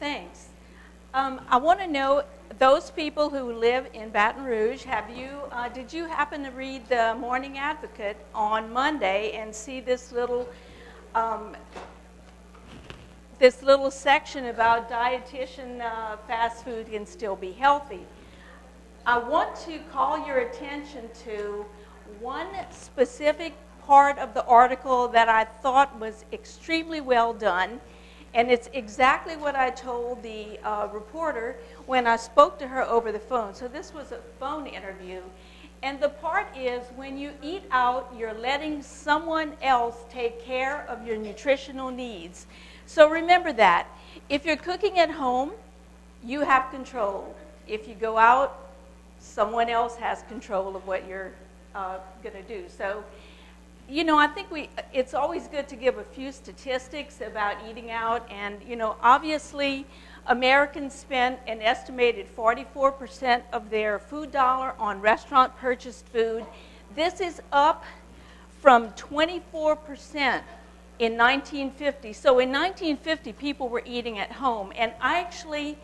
thanks. I want to know, those people who live in Baton Rouge, did you happen to read the Morning Advocate on Monday and see this little section about dietitian fast food can still be healthy? I want to call your attention to one specific part of the article that I thought was extremely well done, and it's exactly what I told the reporter when I spoke to her over the phone. So this was a phone interview, and the part is, when you eat out, you're letting someone else take care of your nutritional needs. So remember that. If you're cooking at home, you have control. If you go out, someone else has control of what you're going to do. So, you know, I think it's always good to give a few statistics about eating out. And, you know, obviously, Americans spend an estimated 44% of their food dollar on restaurant purchased food. This is up from 24% in 1950. So in 1950, people were eating at home. And I actually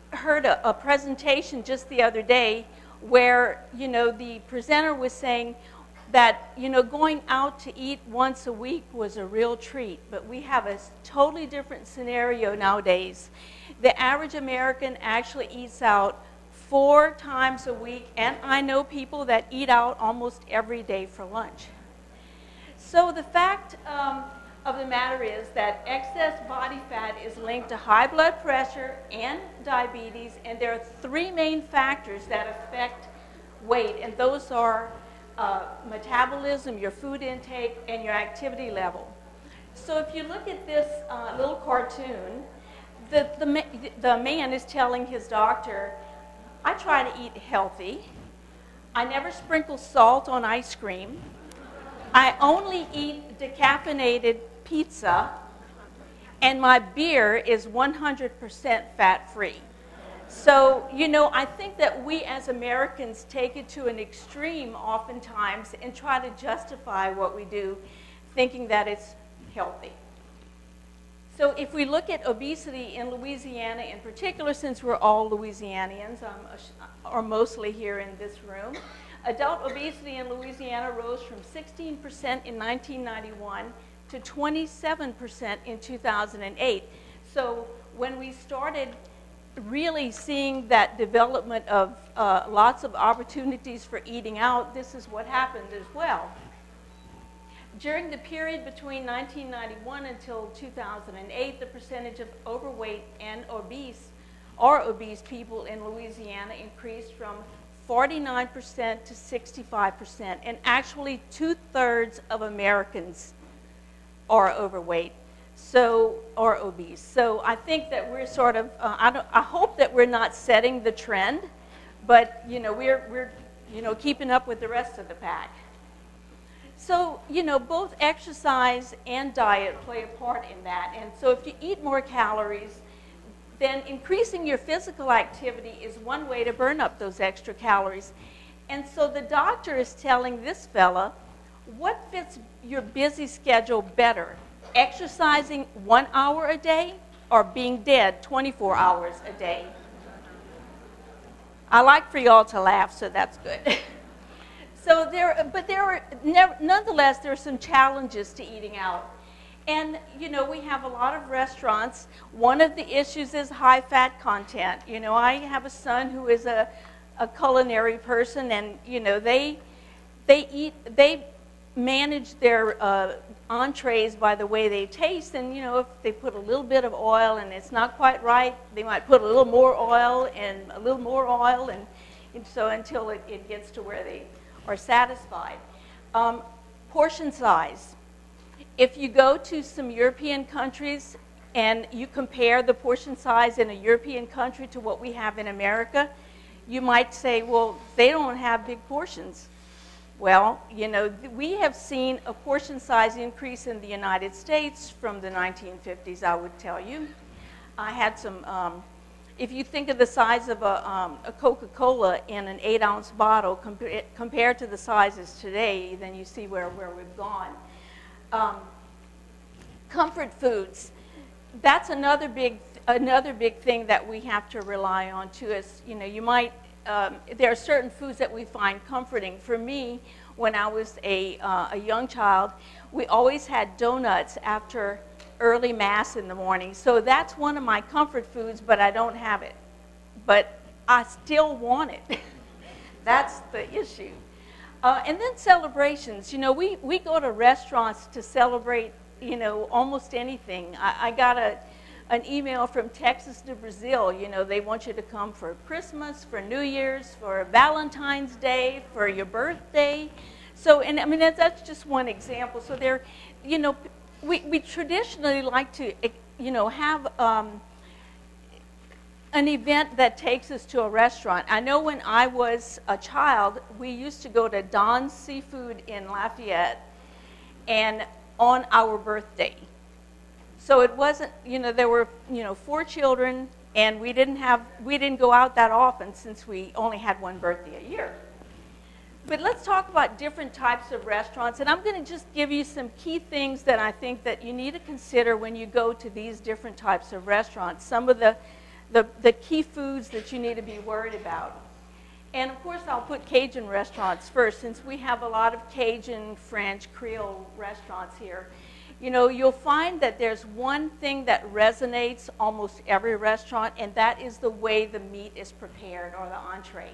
heard a presentation just the other day where, you know, the presenter was saying that, you know, going out to eat once a week was a real treat, but we have a totally different scenario nowadays. The average American actually eats out 4 times a week, and I know people that eat out almost every day for lunch. So the fact of the matter is that excess body fat is linked to high blood pressure and diabetes, and there are 3 main factors that affect weight, and those are metabolism, your food intake, and your activity level. So if you look at this little cartoon, the man is telling his doctor, I try to eat healthy, I never sprinkle salt on ice cream, I only eat decaffeinated pizza, and my beer is 100% fat-free. So, you know, I think that we as Americans take it to an extreme oftentimes and try to justify what we do, thinking that it's healthy. So if we look at obesity in Louisiana in particular, since we're all Louisianians, or mostly here in this room, adult obesity in Louisiana rose from 16% in 1991 to 27% in 2008. So when we started really seeing that development of lots of opportunities for eating out, this is what happened as well. During the period between 1991 until 2008, the percentage of overweight and obese people in Louisiana increased from 49% to 65%, and actually 2/3 of Americans are overweight, or obese. So I think that we're sort of, I hope that we're not setting the trend, but you know, we're keeping up with the rest of the pack. So, you know, both exercise and diet play a part in that. And so if you eat more calories, then increasing your physical activity is one way to burn up those extra calories. And so the doctor is telling this fella, what fits your busy schedule better? Exercising 1 hour a day or being dead 24 hours a day? I like for y'all to laugh, so that's good. So nonetheless, there are some challenges to eating out. And, you know, we have a lot of restaurants. One of the issues is high fat content. You know, I have a son who is a culinary person, and, you know, they manage their entrees by the way they taste. And, you know, if they put a little bit of oil and it's not quite right, they might put a little more oil and a little more oil, and so until it gets to where they are satisfied. Portion size. If you go to some European countries and you compare the portion size in a European country to what we have in America, you might say, well, they don't have big portions. Well, you know, we have seen a portion size increase in the United States from the 1950s, I would tell you. I had some, if you think of the size of a Coca-Cola in an 8-ounce bottle compared to the sizes today, then you see where we've gone. Comfort foods. that's another big thing that we have to rely on too. Is, you know, you might there are certain foods that we find comforting. For me, when I was a young child, we always had donuts after early mass in the morning. So that's one of my comfort foods, but I don't have it. But I still want it. That's the issue. And then celebrations. You know, we go to restaurants to celebrate, you know, almost anything. I got an email from Texas to Brazil. You know, they want you to come for Christmas, for New Year's, for Valentine's Day, for your birthday. So, and I mean, that's just one example. So there, you know, we traditionally like to, you know, have an event that takes us to a restaurant. I know when I was a child, we used to go to Don's Seafood in Lafayette, and on our birthday. So it wasn't, you know, there were, you know, 4 children, and we didn't go out that often since we only had one birthday a year. But let's talk about different types of restaurants, and I'm going to just give you some key things that I think that you need to consider when you go to these different types of restaurants. Some of the key foods that you need to be worried about. And of course, I'll put Cajun restaurants first, since we have a lot of Cajun, French, Creole restaurants here. You know, you'll find that there's one thing that resonates almost every restaurant, and that is the way the meat is prepared, or the entree.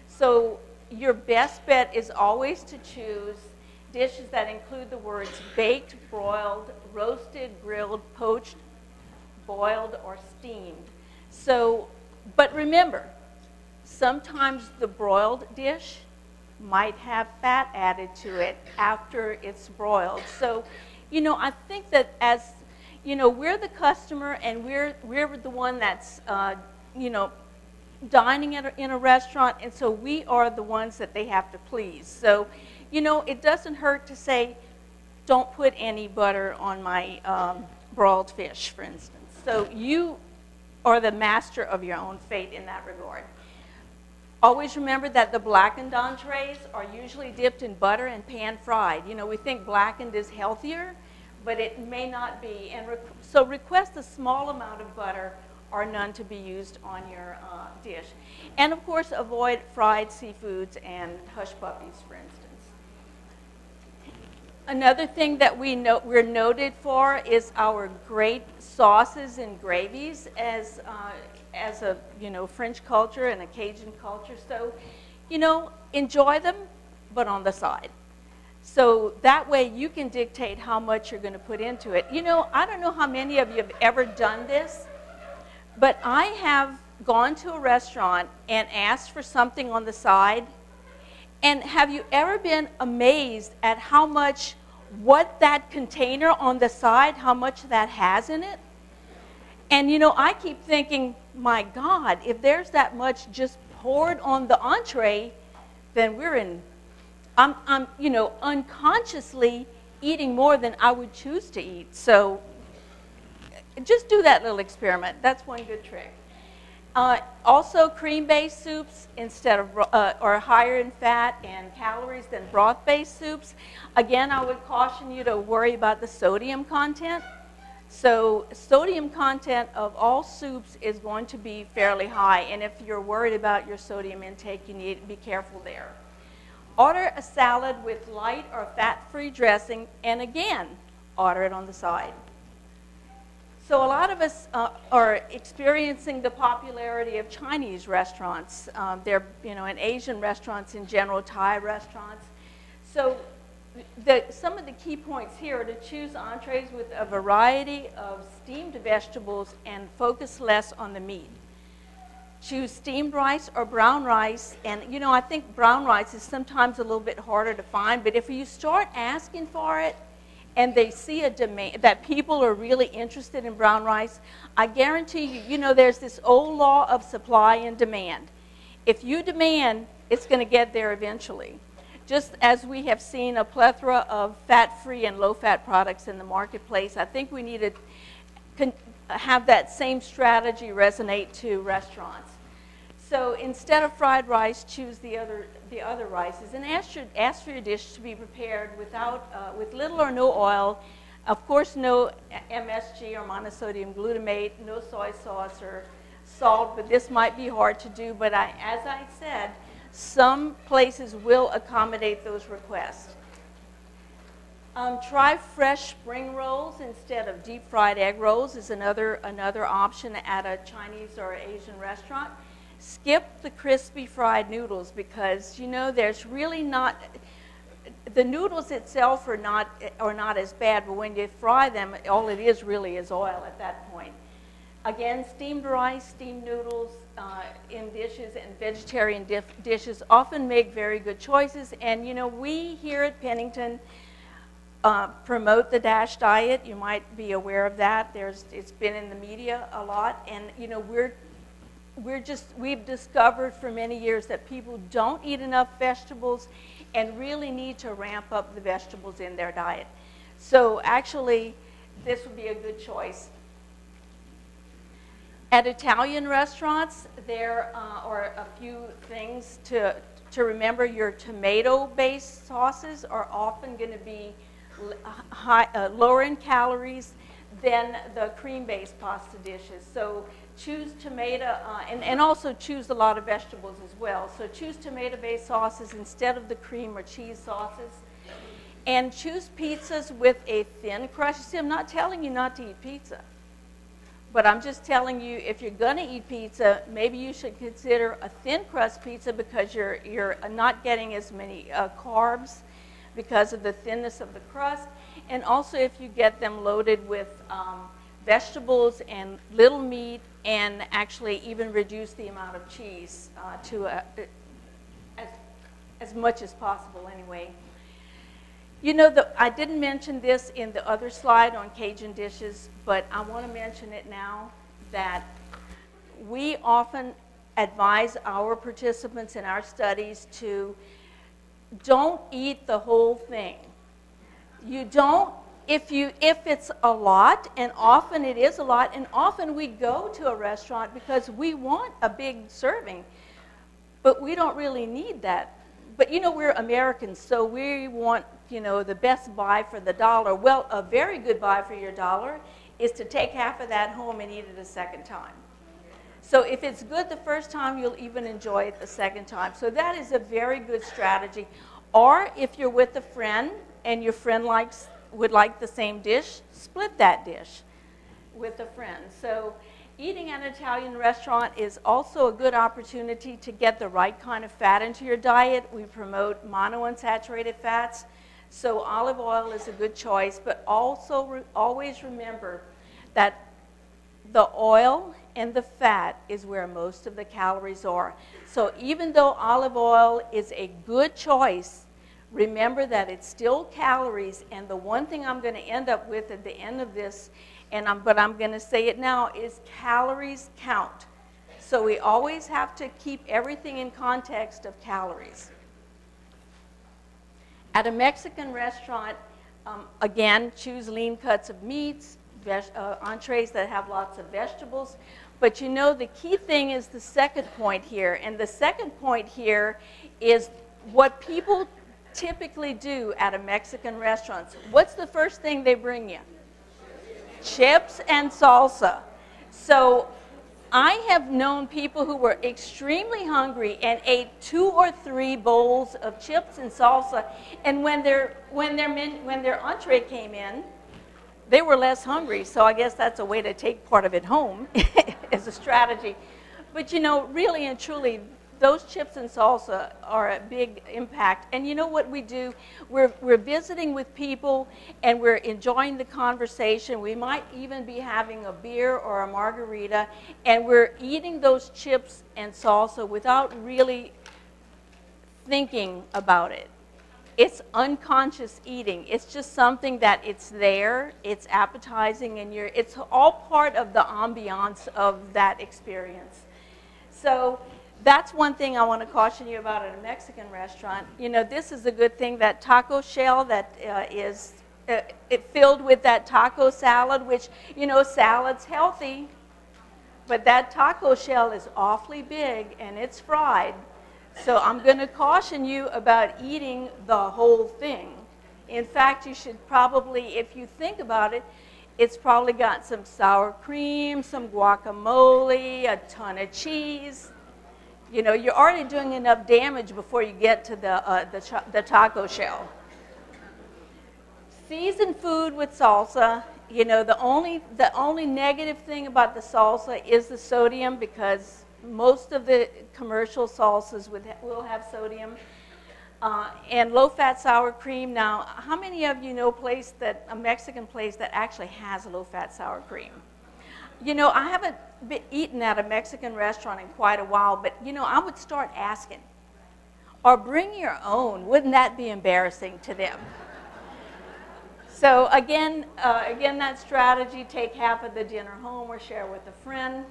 So your best bet is always to choose dishes that include the words baked, broiled, roasted, grilled, poached, boiled, or steamed. So, but remember, sometimes the broiled dish might have fat added to it after it's broiled. So, you know, I think that as, you know, we're the customer, and we're the one that's, you know, dining in a restaurant, and so we are the ones that they have to please. So, you know, it doesn't hurt to say, don't put any butter on my broiled fish, for instance. So you are the master of your own fate in that regard. Always remember that the blackened entrees are usually dipped in butter and pan-fried. You know, we think blackened is healthier, but it may not be. And so request a small amount of butter or none to be used on your dish. And of course, avoid fried seafoods and hush puppies, for instance. Another thing that we're noted for is our great sauces and gravies as a, you know, French culture and a Cajun culture. So, you know, enjoy them, but on the side. So that way you can dictate how much you're going to put into it. You know, I don't know how many of you have ever done this, but I have gone to a restaurant and asked for something on the side. And have you ever been amazed at how much, what that container on the side, how much that has in it? And, you know, I keep thinking, my God, if there's that much just poured on the entree, then I'm, you know, unconsciously eating more than I would choose to eat. So just do that little experiment. That's one good trick. Also, cream-based soups instead of, are higher in fat and calories than broth-based soups. Again, I would caution you to worry about the sodium content. So sodium content of all soups is going to be fairly high, and if you're worried about your sodium intake, you need to be careful there. Order a salad with light or fat-free dressing, and again, order it on the side. So a lot of us are experiencing the popularity of Chinese restaurants. They're, you know, and Asian restaurants in general, Thai restaurants. So some of the key points here are to choose entrees with a variety of steamed vegetables and focus less on the meat. Choose steamed rice or brown rice, and you know, I think brown rice is sometimes a little bit harder to find, but if you start asking for it and they see a demand, that people are really interested in brown rice, I guarantee you, you know, there's this old law of supply and demand. If you demand, it's going to get there eventually. Just as we have seen a plethora of fat-free and low-fat products in the marketplace, I think we need to have that same strategy resonate to restaurants. So instead of fried rice, choose the other rices, and ask for your dish to be prepared with little or no oil, Of course, no MSG or monosodium glutamate, no soy sauce or salt, but this might be hard to do. But as I said, some places will accommodate those requests. Try fresh spring rolls instead of deep fried egg rolls is another option at a Chinese or Asian restaurant. Skip the crispy fried noodles because, you know, there's really not, the noodles itself are not as bad, but when you fry them, all it is really is oil at that point. Again, steamed rice, steamed noodles in dishes, and vegetarian dishes often make very good choices. And, you know, we here at Pennington promote the DASH diet. You might be aware of that. It's been in the media a lot, and you know we've discovered for many years that people don't eat enough vegetables, and really need to ramp up the vegetables in their diet. So actually, this would be a good choice. At Italian restaurants, there are a few things to remember. Your tomato-based sauces are often going to be lower in calories than the cream-based pasta dishes. So choose tomato, and also choose a lot of vegetables as well. So choose tomato-based sauces instead of the cream or cheese sauces. And choose pizzas with a thin crust. You see, I'm not telling you not to eat pizza, but I'm just telling you if you're going to eat pizza, maybe you should consider a thin crust pizza because you're not getting as many carbs because of the thinness of the crust, and also if you get them loaded with vegetables and little meat, and actually even reduce the amount of cheese to as much as possible anyway. You know, I didn't mention this in the other slide on Cajun dishes, but I want to mention it now, that we often advise our participants in our studies to don't eat the whole thing. You don't, if it's a lot, and often it is a lot, and often we go to a restaurant because we want a big serving, but we don't really need that. But you know, we're Americans, so we want, you know, the best buy for the dollar. Well, a very good buy for your dollar is to take half of that home and eat it a second time. So if it's good the first time, you'll even enjoy it the second time. So that is a very good strategy. Or if you're with a friend and your friend would like the same dish, split that dish with a friend. So eating at an Italian restaurant is also a good opportunity to get the right kind of fat into your diet. We promote monounsaturated fats, so olive oil is a good choice, but also always remember that the oil and the fat is where most of the calories are. So even though olive oil is a good choice, remember that it's still calories, and the one thing I'm going to end up with at the end of this, but I'm going to say it now, is calories count. So we always have to keep everything in context of calories. At a Mexican restaurant, again, choose lean cuts of meats, entrees that have lots of vegetables. But you know, the key thing is the second point here. And the second point here is what people typically do at a Mexican restaurant. What's the first thing they bring you? Chips and salsa. So I have known people who were extremely hungry and ate 2 or 3 bowls of chips and salsa, and when their entree came in, they were less hungry. So I guess that's a way to take part of it home as a strategy. But you know, really and truly, those chips and salsa are a big impact. And you know what we do? We're visiting with people and we're enjoying the conversation. We might even be having a beer or a margarita, and we're eating those chips and salsa without really thinking about it. It's unconscious eating. It's just something that it's there, it's appetizing, and it's all part of the ambiance of that experience. So that's one thing I want to caution you about at a Mexican restaurant. You know, this is a good thing, that taco shell that is filled with that taco salad, which, you know, salad's healthy, but that taco shell is awfully big and it's fried. So I'm going to caution you about eating the whole thing. In fact, you should probably, if you think about it, it's probably got some sour cream, some guacamole, a ton of cheese. You know, you're already doing enough damage before you get to the taco shell. Seasoned food with salsa. You know, the only negative thing about the salsa is the sodium, because most of the commercial salsas will have sodium. And low-fat sour cream. Now, how many of you know a Mexican place that actually has low-fat sour cream? You know, I haven't eaten at a Mexican restaurant in quite a while, but, you know, I would start asking. Or bring your own. Wouldn't that be embarrassing to them? So, again, that strategy, take half of the dinner home or share with a friend.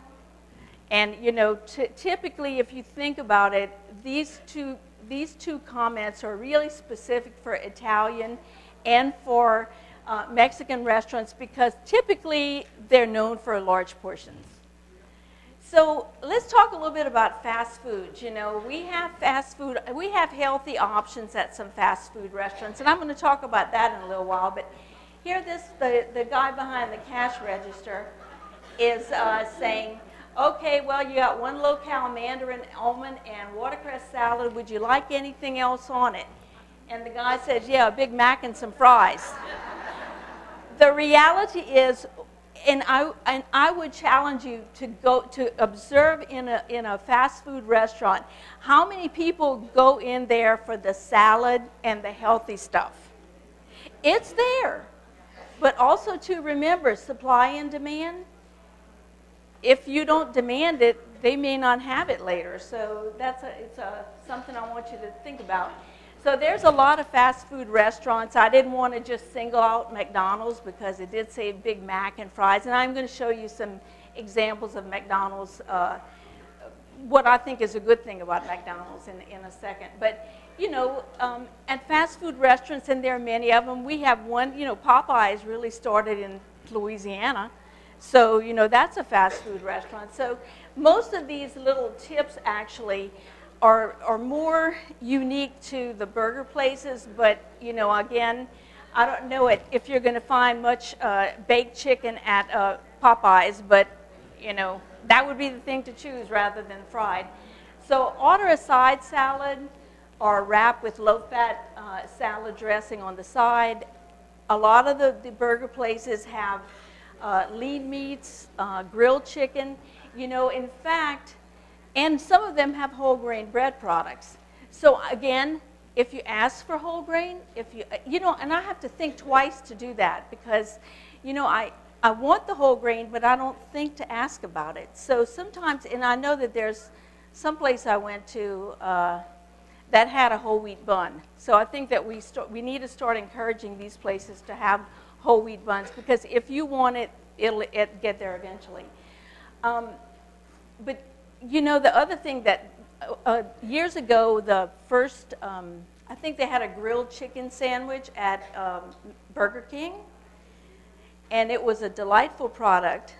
And, you know, typically, if you think about it, these two comments are really specific for Italian and for Mexican restaurants, because typically they're known for large portions. So let's talk a little bit about fast food. You know, we have fast food, we have healthy options at some fast food restaurants, and I'm going to talk about that in a little while. But here, the guy behind the cash register is saying, okay, well, you got one low-cal mandarin, almond, and watercress salad. Would you like anything else on it? And the guy says, yeah, a Big Mac and some fries. The reality is, and I would challenge you to go to observe in a fast food restaurant, how many people go in there for the salad and the healthy stuff. It's there. But also to remember, supply and demand. If you don't demand it, they may not have it later. So it's something I want you to think about. So there's a lot of fast food restaurants. I didn't want to just single out McDonald's because it did say Big Mac and fries. And I'm going to show you some examples of McDonald's, what I think is a good thing about McDonald's in a second. But, you know, at fast food restaurants, and there are many of them, we have one, you know, Popeyes really started in Louisiana. So, you know, that's a fast food restaurant. So most of these little tips actually are more unique to the burger places. But, you know, again, I don't know if you're going to find much baked chicken at Popeyes, but, you know, that would be the thing to choose rather than fried. So order a side salad or wrap with low-fat salad dressing on the side. A lot of the burger places have lean meats, grilled chicken, you know, in fact, and some of them have whole grain bread products. So again, if you ask for whole grain, you know, and I have to think twice to do that because, you know, I want the whole grain, but I don't think to ask about it. So sometimes, and I know that there's some place I went to that had a whole wheat bun. So I think that we need to start encouraging these places to have whole wheat buns, because if you want it, it'll get there eventually. But you know, the other thing that years ago, the first, I think they had a grilled chicken sandwich at Burger King, and it was a delightful product,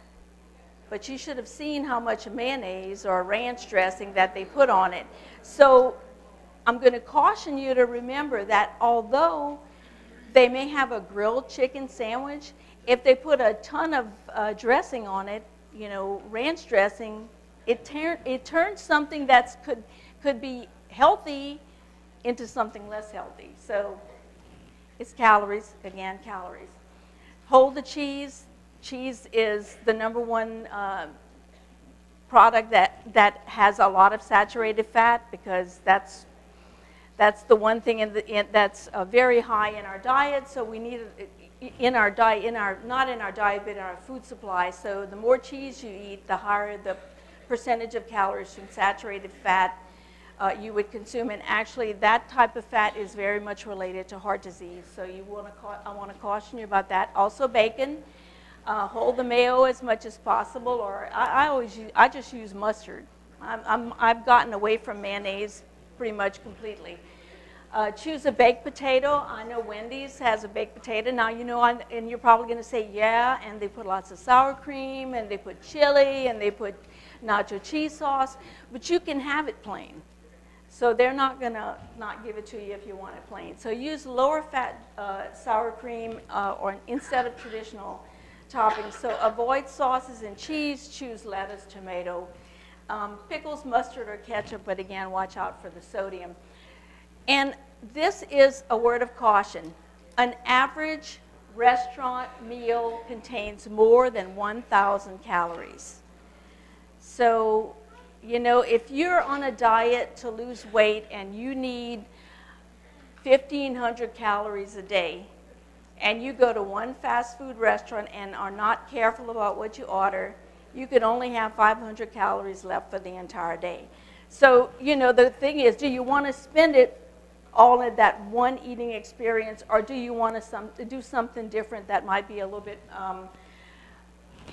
but you should have seen how much mayonnaise or ranch dressing that they put on it. So I'm going to caution you to remember that although they may have a grilled chicken sandwich, if they put a ton of dressing on it, you know, ranch dressing, it turns something that could be healthy into something less healthy. So it's calories, again, calories. Hold the cheese. Cheese is the #1 product that has a lot of saturated fat, because that's the one thing that's very high in our diet. So we need in our diet, not in our diet, but in our food supply. So the more cheese you eat, the higher the percentage of calories from saturated fat you would consume. And actually, that type of fat is very much related to heart disease. So I want to caution you about that. Also, bacon. Hold the mayo as much as possible, or I just use mustard. I've gotten away from mayonnaise pretty much completely. Choose a baked potato. I know Wendy's has a baked potato. Now, you know, and you're probably going to say, yeah, and they put lots of sour cream, and they put chili, and they put nacho cheese sauce, but you can have it plain. So they're not going to not give it to you if you want it plain. So use lower fat sour cream or instead of traditional toppings. So avoid sauces and cheese. Choose lettuce, tomato, pickles, mustard, or ketchup. But again, watch out for the sodium. And this is a word of caution. An average restaurant meal contains more than 1,000 calories. So, you know, if you're on a diet to lose weight and you need 1,500 calories a day, and you go to one fast food restaurant and are not careful about what you order, you could only have 500 calories left for the entire day. So, you know, the thing is, do you want to spend it all in that one eating experience, or do you want to do something different that might be a little bit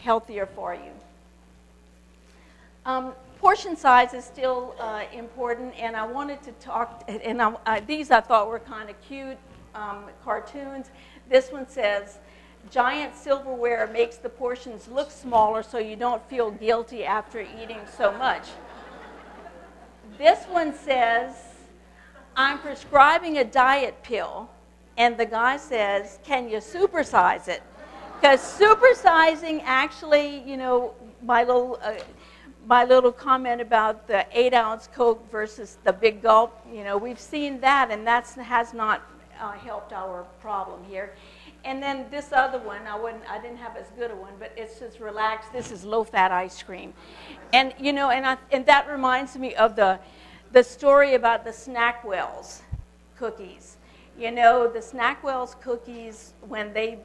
healthier for you? Portion size is still important, and I wanted to talk, and these I thought were kind of cute cartoons. This one says, giant silverware makes the portions look smaller so you don't feel guilty after eating so much. This one says, I'm prescribing a diet pill, and the guy says, can you supersize it? Because supersizing actually, you know, my little comment about the 8-ounce Coke versus the big gulp, you know, we've seen that, and that has not helped our problem here. And then this other one, I didn't have as good a one, but it's just relaxed. This is low-fat ice cream. And, you know, and that reminds me of the story about the Snackwells cookies. You know, the Snackwells cookies, when they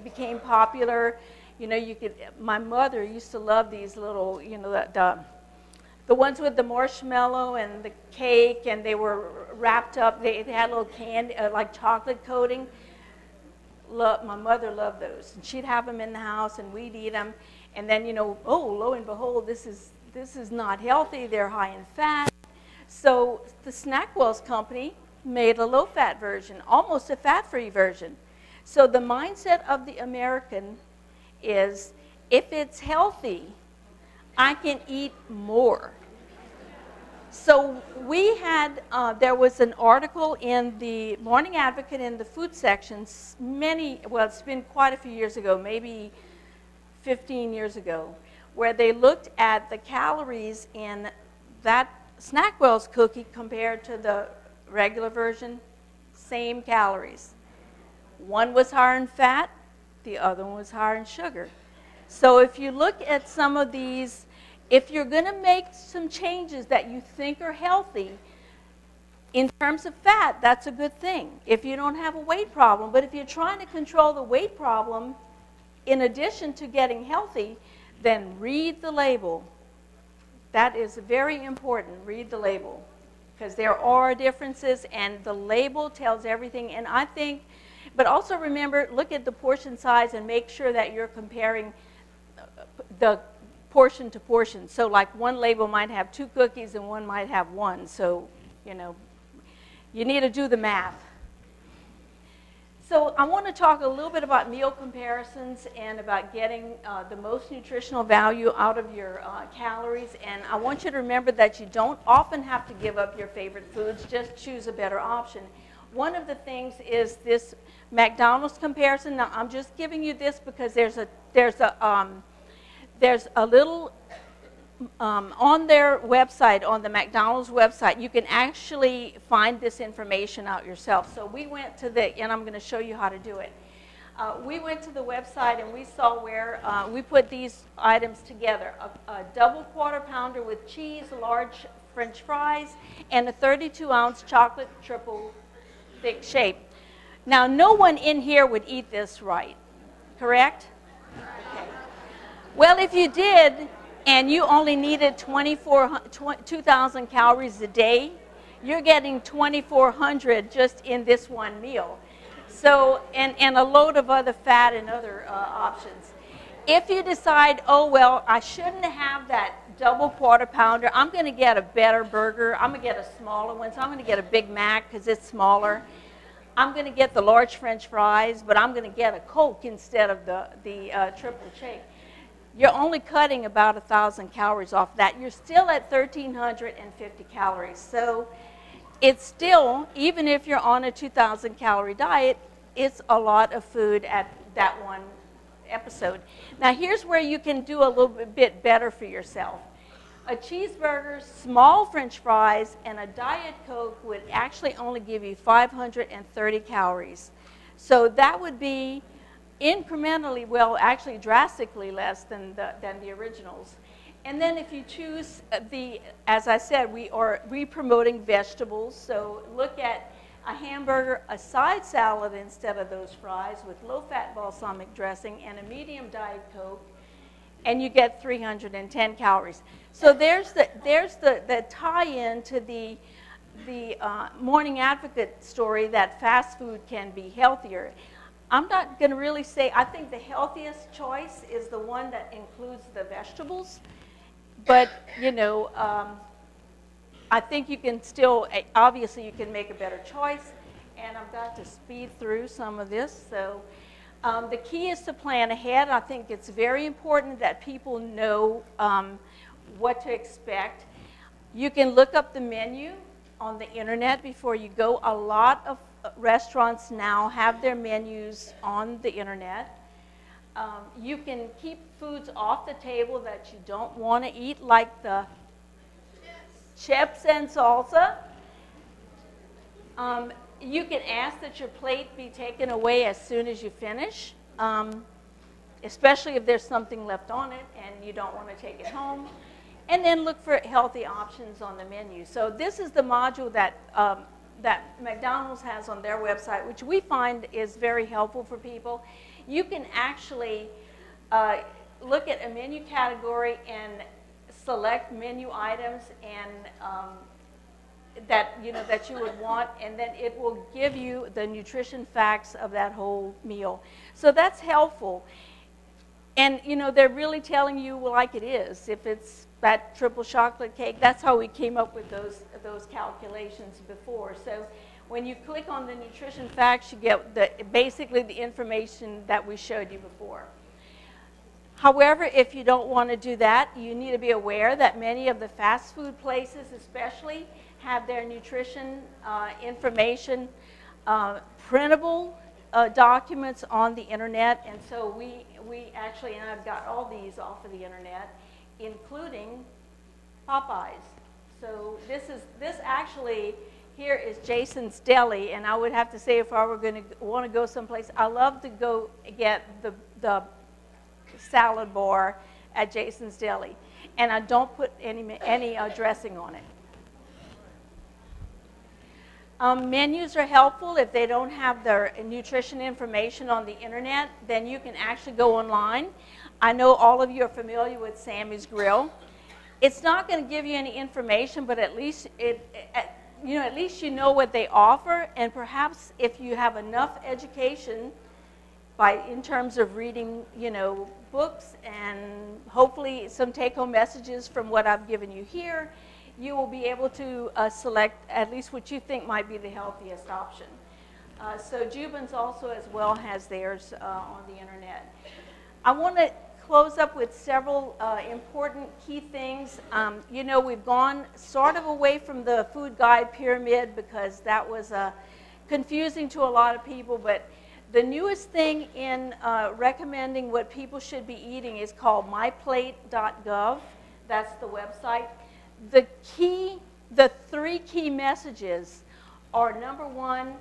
became popular, you know, my mother used to love these little, you know, the ones with the marshmallow and the cake, and they were wrapped up, they had a little candy, like chocolate coating. My mother loved those. And she'd have them in the house, and we'd eat them. And then, you know, oh, lo and behold, this is not healthy. They're high in fat. So the Snackwells company made a low-fat version, almost a fat-free version. So the mindset of the American is, if it's healthy, I can eat more. So we had, there was an article in the Morning Advocate in the food section well, it's been quite a few years ago, maybe 15 years ago, where they looked at the calories in that Snackwells cookie compared to the regular version, same calories. One was higher in fat, the other one was higher in sugar. So if you look at some of these, if you're going to make some changes that you think are healthy, in terms of fat, that's a good thing if you don't have a weight problem. But if you're trying to control the weight problem, in addition to getting healthy, then read the label. That is very important, read the label, because there are differences, and the label tells everything. And I think, but also remember, look at the portion size and make sure that you're comparing the portion to portion. So like one label might have 2 cookies and one might have 1. So, you know, you need to do the math. So I want to talk a little bit about meal comparisons and about getting the most nutritional value out of your calories. And I want you to remember that you don't often have to give up your favorite foods, just choose a better option. One of the things is this McDonald's comparison. Now I'm just giving you this because there's a little, on their website, on the McDonald's website, you can actually find this information out yourself. So we went to and I'm going to show you how to do it. We went to the website and we saw where we put these items together. A double quarter pounder with cheese, large French fries, and a 32-ounce chocolate triple thick shape. Now, no one in here would eat this right, correct? Okay. Well, if you did, and you only needed 2,000 calories a day, you're getting 2,400 just in this one meal. So, and a load of other fat and other options. If you decide, oh, well, I shouldn't have that double quarter pounder, I'm going to get a better burger, I'm going to get a smaller one, so I'm going to get a Big Mac because it's smaller. I'm going to get the large French fries, but I'm going to get a Coke instead of the triple shake. you're only cutting about 1,000 calories off that. You're still at 1,350 calories. So it's still, even if you're on a 2,000 calorie diet, it's a lot of food at that one episode. Now here's where you can do a little bit better for yourself. A cheeseburger, small French fries, and a Diet Coke would actually only give you 530 calories. So that would be incrementally, well, actually drastically less than the originals. And then if you choose as I said, we are re-promoting vegetables. So look at a hamburger, a side salad instead of those fries with low-fat balsamic dressing and a medium Diet Coke, and you get 310 calories. So there's the tie-in to the Morning Advocate story that fast food can be healthier. I'm not going to really say, I think the healthiest choice is the one that includes the vegetables. But, you know, I think you can still, obviously you can make a better choice. And I've got to speed through some of this. So the key is to plan ahead. I think it's very important that people know what to expect. You can look up the menu on the internet before you go. A lot of restaurants now have their menus on the internet. You can keep foods off the table that you don't want to eat, like the chips and salsa. You can ask that your plate be taken away as soon as you finish, especially if there's something left on it and you don't want to take it home. And then look for healthy options on the menu. So this is the module that McDonald's has on their website, which we find is very helpful for people. You can actually look at a menu category and select menu items and that you would want, and then it will give you the nutrition facts of that whole meal. So that's helpful. And they're really telling you like it is. If it's that triple chocolate cake, that's how we came up with those calculations before. So when you click on the nutrition facts, you get basically the information that we showed you before. However, if you don't want to do that, you need to be aware that many of the fast food places especially have their nutrition information printable documents on the internet. And so we actually, and I've got all these off of the internet, including Popeyes. So this actually here is Jason's Deli, and I would have to say if I were going to want to go someplace, I love to go get the salad bar at Jason's Deli, and I don't put any dressing on it. Menus are helpful. If they don't have their nutrition information on the internet, then you can actually go online. I know all of you are familiar with Sammy's Grill. It's not going to give you any information, but at least at least you know what they offer, and perhaps if you have enough education in terms of reading, books and hopefully some take-home messages from what I've given you here, you will be able to select at least what you think might be the healthiest option. So Jubin's also as well has theirs on the internet. I want to close up with several important key things. We've gone sort of away from the food guide pyramid because that was confusing to a lot of people, but the newest thing in recommending what people should be eating is called MyPlate.gov. That's the website. The three key messages are, number one,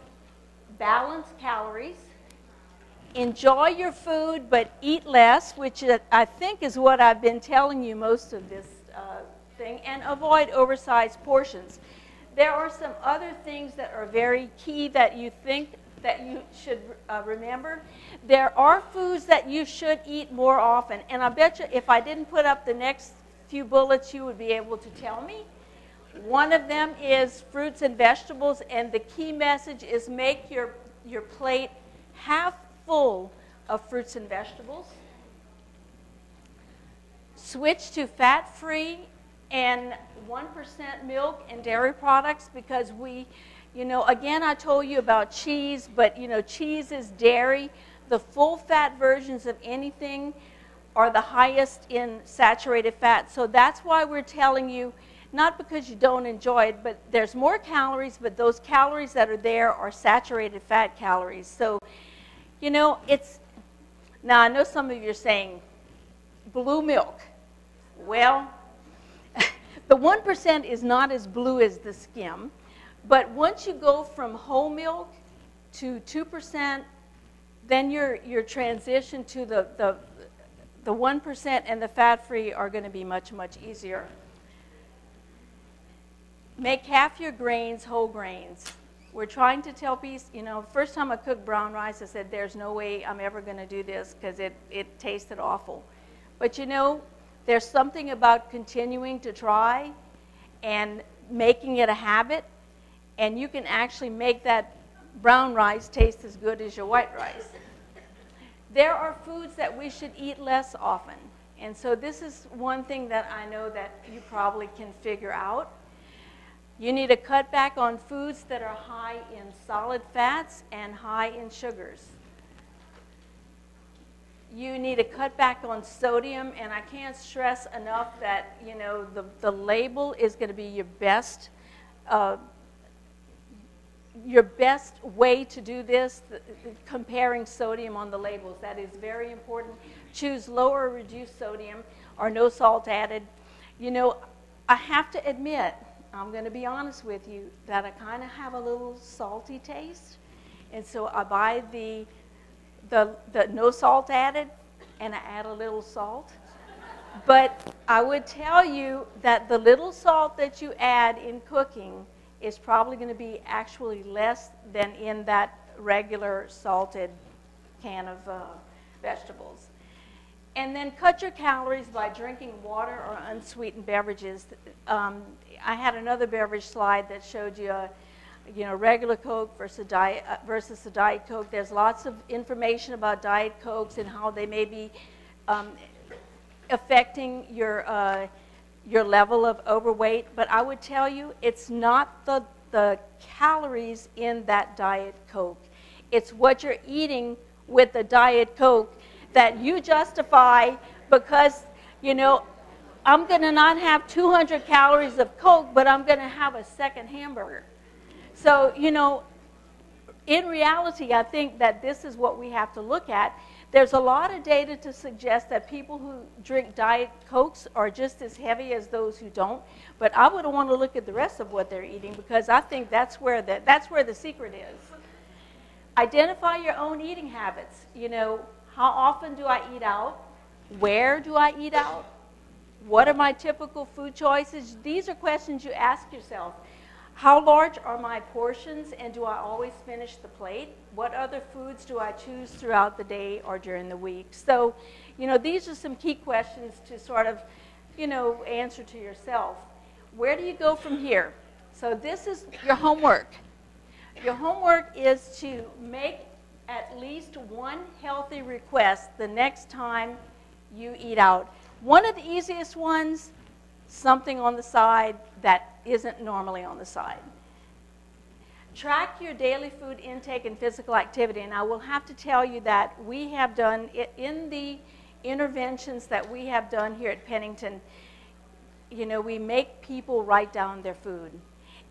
balance calories. Enjoy your food, but eat less, which I think is what I've been telling you most of this thing, and avoid oversized portions. There are some other things that are very key that you think that you should remember. There are foods that you should eat more often, and I bet you if I didn't put up the next few bullets, you would be able to tell me. One of them is fruits and vegetables, and the key message is make your plate half full of fruits and vegetables. Switch to fat-free and 1% milk and dairy products because again, I told you about cheese, but cheese is dairy. The full-fat versions of anything are the highest in saturated fat. So that's why we're telling you, not because you don't enjoy it, but there's more calories, but those calories that are there are saturated fat calories. So, you know, now I know some of you are saying, blue milk. Well, the 1% is not as blue as the skim, but once you go from whole milk to 2%, then your transition to the 1% and the fat-free are going to be much, much easier. Make half your grains whole grains. We're trying to tell people, you know, first time I cooked brown rice, I said, there's no way I'm ever going to do this because it tasted awful. But you know, there's something about continuing to try and making it a habit, and you can actually make that brown rice taste as good as your white rice. There are foods that we should eat less often. And so this is one thing that I know that you probably can figure out. You need to cut back on foods that are high in solid fats and high in sugars. You need to cut back on sodium, and I can't stress enough that, you know, the label is going to be your best way to do this, comparing sodium on the labels. That is very important. Choose low or reduced sodium or no salt added. You know, I have to admit, I'm going to be honest with you, that I kind of have a little salty taste. And so I buy the no salt added, and I add a little salt. But I would tell you that the little salt that you add in cooking is probably going to be actually less than in that regular salted can of vegetables. And then cut your calories by drinking water or unsweetened beverages. I had another beverage slide that showed you, you know, regular Coke versus a Diet Coke. There's lots of information about Diet Cokes and how they may be affecting your level of overweight. But I would tell you, it's not the calories in that Diet Coke. It's what you're eating with the Diet Coke that you justify because, you know, I'm going to not have 200 calories of Coke, but I'm going to have a second hamburger. So, you know, in reality, I think that this is what we have to look at. There's a lot of data to suggest that people who drink Diet Cokes are just as heavy as those who don't. But I would want to look at the rest of what they're eating because I think that's where the secret is. Identify your own eating habits. You know, how often do I eat out? Where do I eat out? What are my typical food choices? These are questions you ask yourself. How large are my portions, and do I always finish the plate? What other foods do I choose throughout the day or during the week? So, you know, these are some key questions to sort of, you know, answer to yourself. Where do you go from here? So this is your homework. Your homework is to make at least one healthy request the next time you eat out. One of the easiest ones, something on the side that isn't normally on the side. Track your daily food intake and physical activity. And I will have to tell you that we have done, in the interventions that we have done here at Pennington, you know, we make people write down their food.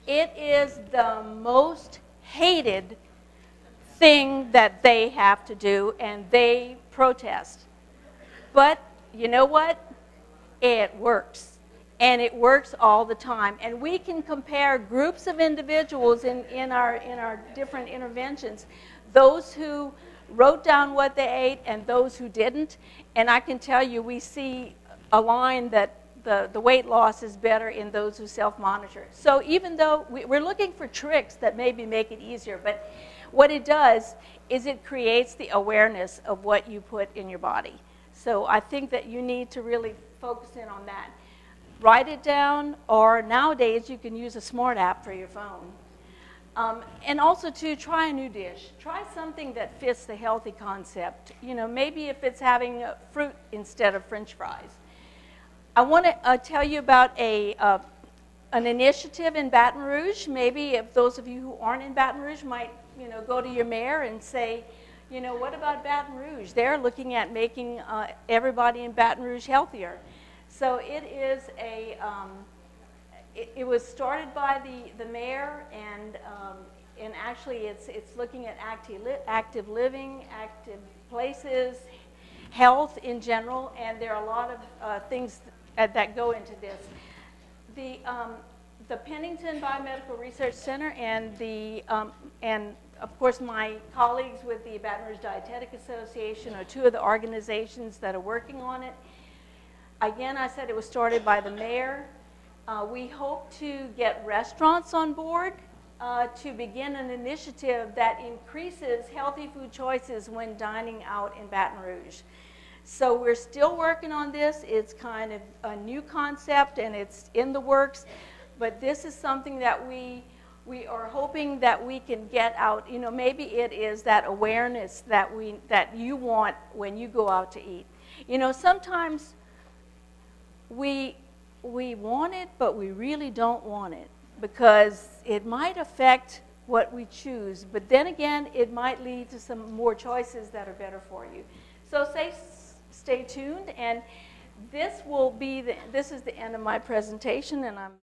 It is the most hated thing that they have to do, and they protest. But you know what? It works. And it works all the time. And we can compare groups of individuals in our different interventions, those who wrote down what they ate and those who didn't. And I can tell you, we see a line that the weight loss is better in those who self-monitor. So even though we're looking for tricks that maybe make it easier, but what it does is it creates the awareness of what you put in your body. So I think that you need to really focus in on that. Write it down, or nowadays you can use a smart app for your phone. And also to try a new dish. Try something that fits the healthy concept. You know, maybe if it's having fruit instead of French fries. I want to tell you about an initiative in Baton Rouge. Maybe if those of you who aren't in Baton Rouge might, you know, go to your mayor and say, You know, what about Baton Rouge? They're looking at making everybody in Baton Rouge healthier. So it is a, it was started by the mayor, and actually it's looking at active living, active places, health in general, and there are a lot of things that go into this. The Pennington Biomedical Research Center and of course my colleagues with the Baton Rouge Dietetic Association are two of the organizations that are working on it. Again, I said it was started by the mayor. We hope to get restaurants on board to begin an initiative that increases healthy food choices when dining out in Baton Rouge. So we're still working on this. It's kind of a new concept and it's in the works, but this is something that we are hoping that we can get out. You know, maybe it is that awareness that you want when you go out to eat. You know, sometimes we want it, but we really don't want it because it might affect what we choose, but then again, it might lead to some more choices that are better for you. So stay tuned, and this is the end of my presentation, and I'm